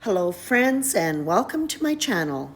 Hello friends and welcome to my channel.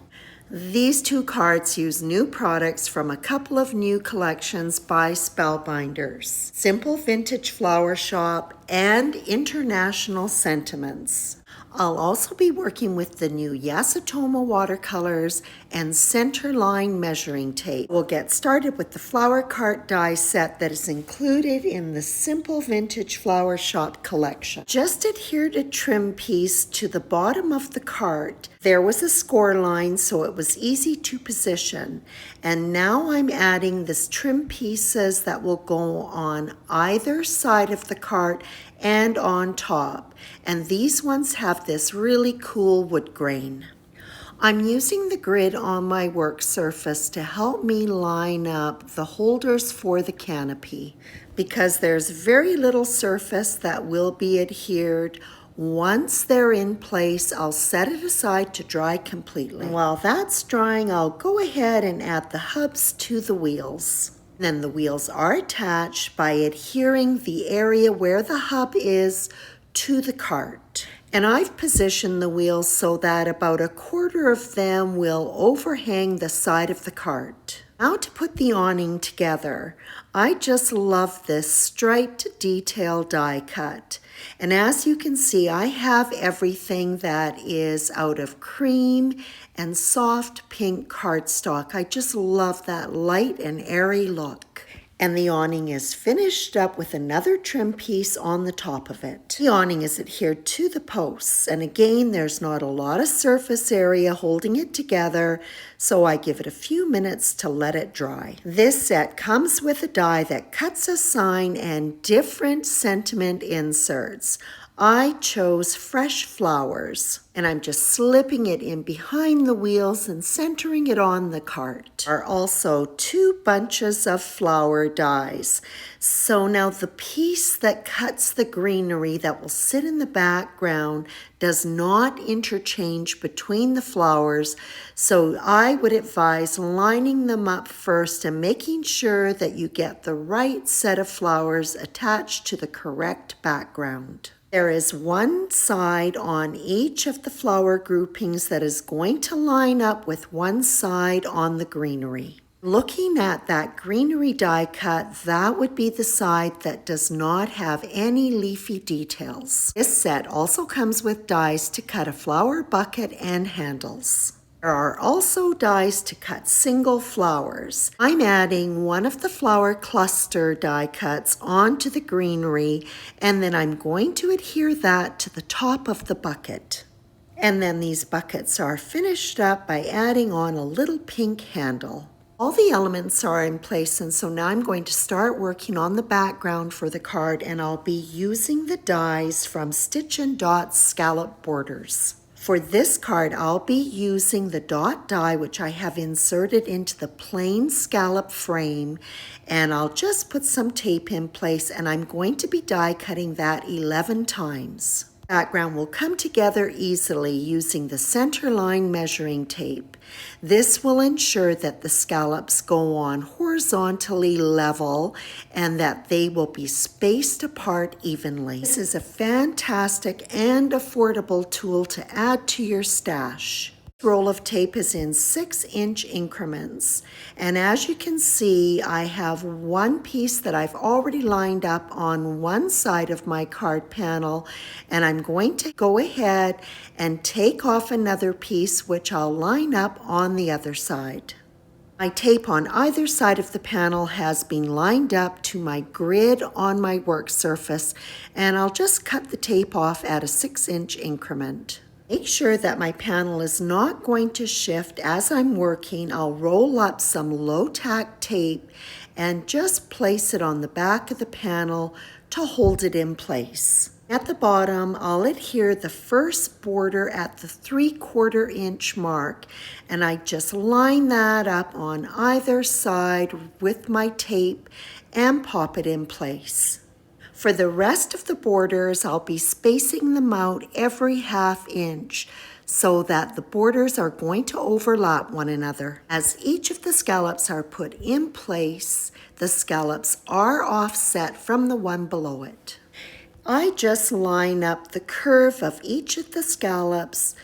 These two cards use new products from a couple of new collections by Spellbinders, Simple Vintage Flower Shop and International Sentiments. I'll also be working with the new Yasutomo watercolors and Centreline Measuring Tape. We'll get started with the flower cart die set that is included in the Simple Vintage Flower Shop collection. Just adhered a trim piece to the bottom of the cart. There was a score line so it was easy to position. And now I'm adding this trim pieces that will go on either side of the cart and on top. And these ones have this really cool wood grain. I'm using the grid on my work surface to help me line up the holders for the canopy because there's very little surface that will be adhered. Once they're in place, I'll set it aside to dry completely. And while that's drying, I'll go ahead and add the hubs to the wheels. Then the wheels are attached by adhering the area where the hub is to the cart. And I've positioned the wheels so that about a quarter of them will overhang the side of the cart. Now to put the awning together, I just love this striped detail die cut. And as you can see, I have everything that is out of cream and soft pink cardstock. I just love that light and airy look. And the awning is finished up with another trim piece on the top of it. The awning is adhered to the posts, and again, there's not a lot of surface area holding it together, so I give it a few minutes to let it dry. This set comes with a die that cuts a sign and different sentiment inserts. I chose fresh flowers, and I'm just slipping it in behind the wheels and centering it on the cart. There are also two bunches of flower dies. So now the piece that cuts the greenery that will sit in the background does not interchange between the flowers, so I would advise lining them up first and making sure that you get the right set of flowers attached to the correct background. There is one side on each of the flower groupings that is going to line up with one side on the greenery. Looking at that greenery die cut, that would be the side that does not have any leafy details. This set also comes with dies to cut a flower bucket and handles. There are also dies to cut single flowers. I'm adding one of the flower cluster die cuts onto the greenery, and then I'm going to adhere that to the top of the bucket. And then these buckets are finished up by adding on a little pink handle. All the elements are in place, and so now I'm going to start working on the background for the card, and I'll be using the dies from Stitch and Dot's Scallop Borders. For this card, I'll be using the dot die, which I have inserted into the plain scallop frame, and I'll just put some tape in place, and I'm going to be die cutting that 11 times. The background will come together easily using the Centreline Measuring Tape. This will ensure that the scallops go on horizontally level and that they will be spaced apart evenly. This is a fantastic and affordable tool to add to your stash. Roll of tape is in 6-inch increments, and as you can see, I have one piece that I've already lined up on one side of my card panel, and I'm going to go ahead and take off another piece which I'll line up on the other side. My tape on either side of the panel has been lined up to my grid on my work surface, and I'll just cut the tape off at a 6-inch increment. Make sure that my panel is not going to shift as I'm working. I'll roll up some low-tack tape and just place it on the back of the panel to hold it in place. At the bottom, I'll adhere the first border at the 3/4 inch mark, and I just line that up on either side with my tape and pop it in place. For the rest of the borders, I'll be spacing them out every 1/2 inch so that the borders are going to overlap one another. As each of the scallops are put in place, the scallops are offset from the one below it. I just line up the curve of each of the scallops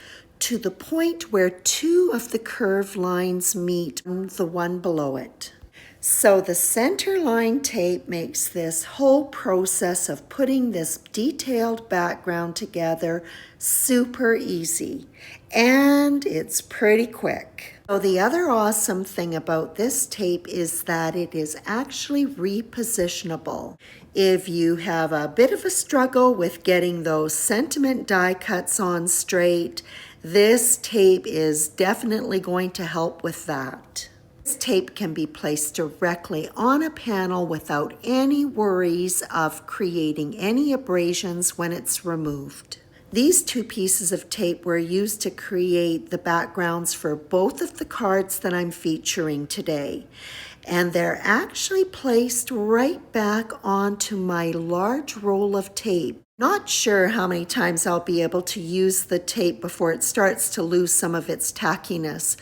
to the point where two of the curved lines meet the one below it. So the Centreline tape makes this whole process of putting this detailed background together super easy, and it's pretty quick. So the other awesome thing about this tape is that it is actually repositionable. If you have a bit of a struggle with getting those sentiment die cuts on straight, this tape is definitely going to help with that. This tape can be placed directly on a panel without any worries of creating any abrasions when it's removed. These two pieces of tape were used to create the backgrounds for both of the cards that I'm featuring today. And they're actually placed right back onto my large roll of tape. Not sure how many times I'll be able to use the tape before it starts to lose some of its tackiness,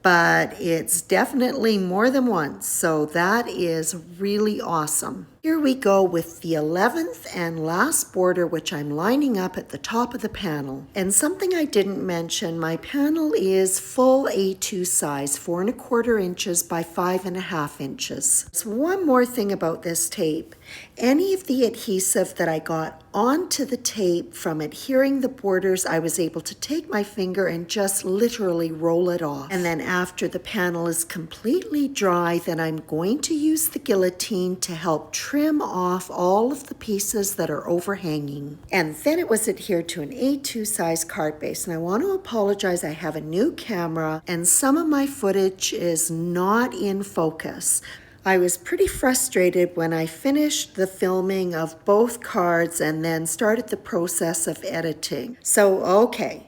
but it's definitely more than once, so that is really awesome. Here we go with the 11th and last border, which I'm lining up at the top of the panel. And something I didn't mention, my panel is full A2 size, 4 1/4 inches by 5 1/2 inches. So one more thing about this tape. Any of the adhesive that I got onto the tape from adhering the borders, I was able to take my finger and just literally roll it off. And then after the panel is completely dry, then I'm going to use the guillotine to help trim off all of the pieces that are overhanging. And then it was adhered to an A2 size card base. And I want to apologize, I have a new camera and some of my footage is not in focus. I was pretty frustrated when I finished the filming of both cards and then started the process of editing. So, okay.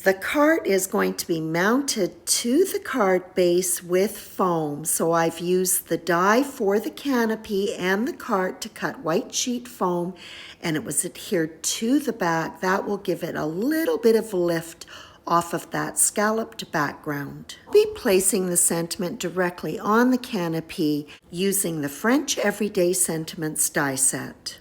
The card is going to be mounted to the card base with foam. So I've used the die for the canopy and the card to cut white sheet foam, and it was adhered to the back. That will give it a little bit of lift off of that scalloped background. I'll be placing the sentiment directly on the canopy using the French Everyday Sentiments die set.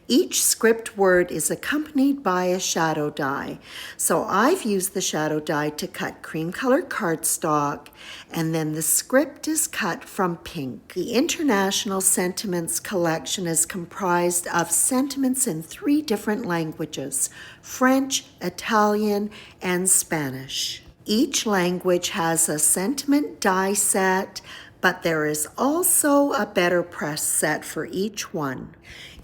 Each script word is accompanied by a shadow die. So I've used the shadow die to cut cream colored cardstock, and then the script is cut from pink. The International Sentiments collection is comprised of sentiments in 3 different languages: French, Italian, and Spanish. Each language has a sentiment die set, but there is also a better press set for each one.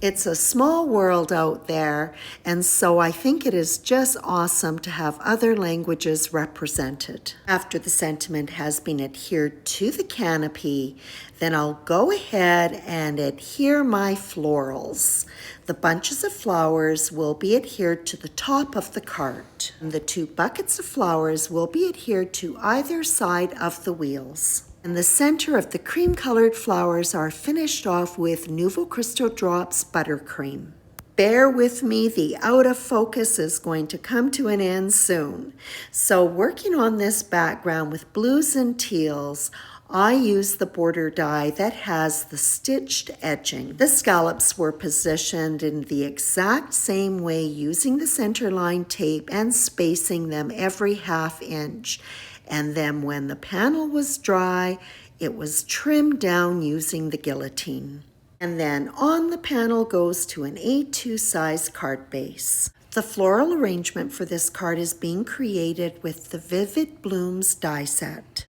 It's a small world out there, and so I think it is just awesome to have other languages represented. After the sentiment has been adhered to the canopy, then I'll go ahead and adhere my florals. The bunches of flowers will be adhered to the top of the cart. And the 2 buckets of flowers will be adhered to either side of the wheels. And the center of the cream-colored flowers are finished off with Nouveau Crystal Drops buttercream. Bear with me, the out of focus is going to come to an end soon. So working on this background with blues and teals, I used the border die that has the stitched edging. The scallops were positioned in the exact same way using the Centreline tape and spacing them every 1/2 inch. And then when the panel was dry, it was trimmed down using the guillotine. And then on the panel goes to an A2 size card base. The floral arrangement for this card is being created with the Vivid Blooms die set.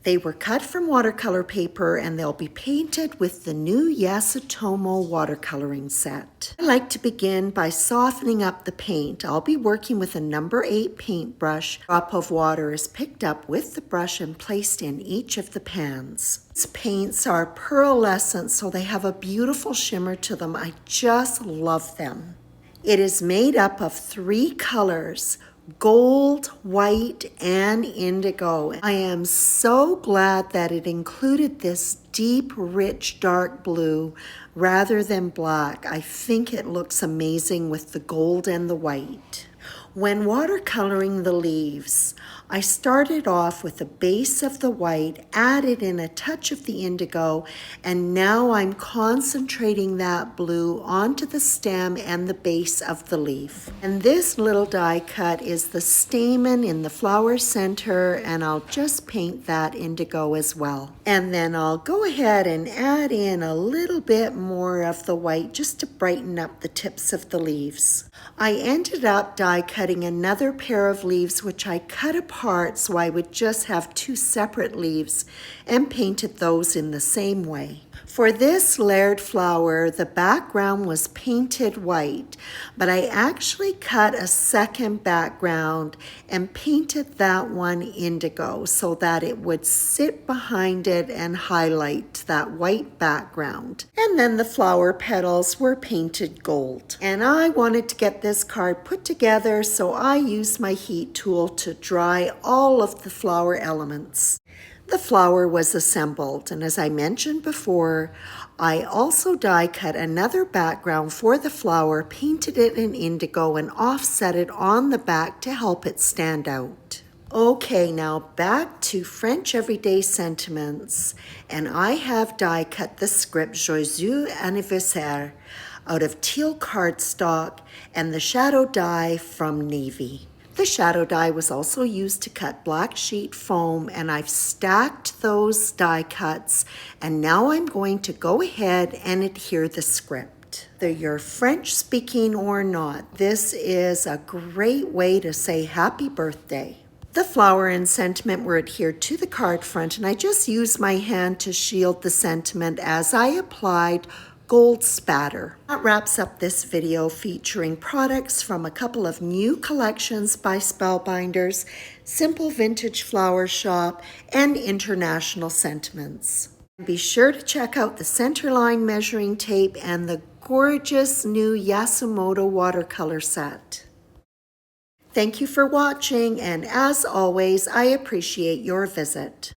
They were cut from watercolor paper and they'll be painted with the new Yasutomo watercoloring set. I like to begin by softening up the paint. I'll be working with a number 8 paintbrush. A drop of water is picked up with the brush and placed in each of the pans. These paints are pearlescent, so they have a beautiful shimmer to them. I just love them. It is made up of 3 colors: gold, white, and indigo. I am so glad that it included this deep, rich, dark blue rather than black. I think it looks amazing with the gold and the white. When watercoloring the leaves, I started off with the base of the white, added in a touch of the indigo, and now I'm concentrating that blue onto the stem and the base of the leaf. And this little die cut is the stamen in the flower center, and I'll just paint that indigo as well. And then I'll go ahead and add in a little bit more of the white just to brighten up the tips of the leaves. I ended up die cutting another pair of leaves, which I cut apart so I would just have two separate leaves, and painted those in the same way. For this layered flower, the background was painted white, but I actually cut a second background and painted that one indigo so that it would sit behind it and highlight that white background. And then the flower petals were painted gold. And I wanted to get this card put together, so I used my heat tool to dry all of the flower elements. The flower was assembled, and as I mentioned before, I also die cut another background for the flower, painted it in indigo, and offset it on the back to help it stand out. Okay, now back to French everyday sentiments, and I have die cut the script Joyeux Anniversaire out of teal cardstock and the shadow die from navy. The shadow die was also used to cut black sheet foam, and I've stacked those die cuts, and now I'm going to go ahead and adhere the script. Whether you're French speaking or not, this is a great way to say happy birthday. The flower and sentiment were adhered to the card front, and I just used my hand to shield the sentiment as I applied gold spatter. That wraps up this video featuring products from a couple of new collections by Spellbinders, Simple Vintage Flower Shop, and International Sentiments. Be sure to check out the Centreline Measuring Tape and the gorgeous new Yasutomo watercolor set. Thank you for watching, and as always, I appreciate your visit.